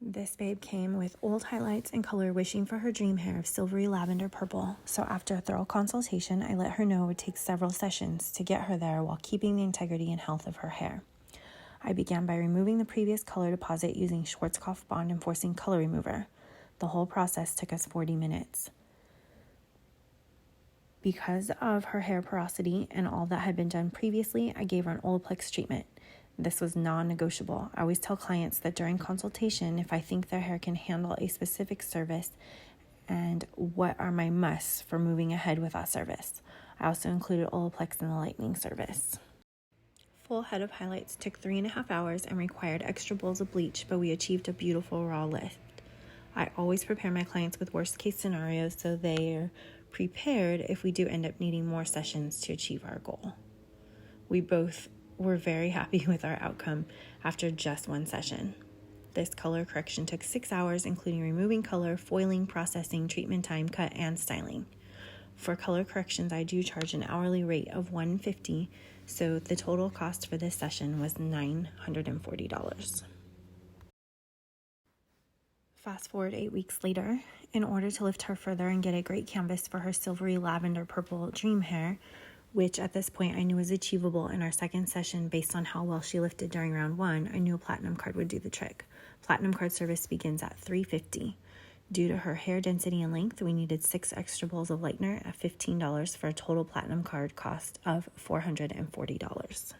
This babe came with old highlights and color, wishing for her dream hair of silvery lavender purple. So after a thorough consultation, I let her know it would take several sessions to get her there while keeping the integrity and health of her hair. I began by removing the previous color deposit using Schwarzkopf Bond Enforcing Color Remover. The whole process took us 40 minutes. Because of her hair porosity and all that had been done previously, I gave her an Olaplex treatment. This was non-negotiable. I always tell clients that during consultation, if I think their hair can handle a specific service and what are my musts for moving ahead with that service. I also included Olaplex in the lightening service. Full head of highlights took 3.5 hours and required extra bowls of bleach, but we achieved a beautiful raw lift. I always prepare my clients with worst case scenarios so they're prepared if we do end up needing more sessions to achieve our goal. We both were very happy with our outcome after just one session. This color correction took 6 hours, including removing color, foiling, processing, treatment time, cut, and styling. For color corrections, I do charge an hourly rate of $150, so the total cost for this session was $940. Fast forward 8 weeks later, in order to lift her further and get a great canvas for her silvery lavender purple dream hair, which at this point I knew was achievable in our second session based on how well she lifted during round 1, I knew a platinum card would do the trick. Platinum card service begins at $350. Due to her hair density and length, we needed 6 extra bowls of lightener at $15 for a total platinum card cost of $440.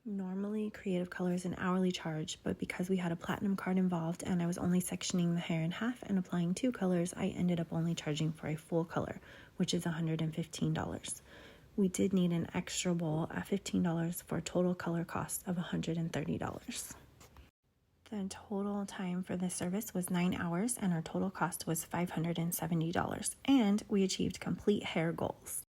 Normally, Creative Color is an hourly charge, but because we had a platinum card involved and I was only sectioning the hair in half and applying 2 colors, I ended up only charging for a full color, which is $115. We did need an extra bowl at $15 for a total color cost of $130. The total time for this service was 9 hours and our total cost was $570, and we achieved complete hair goals.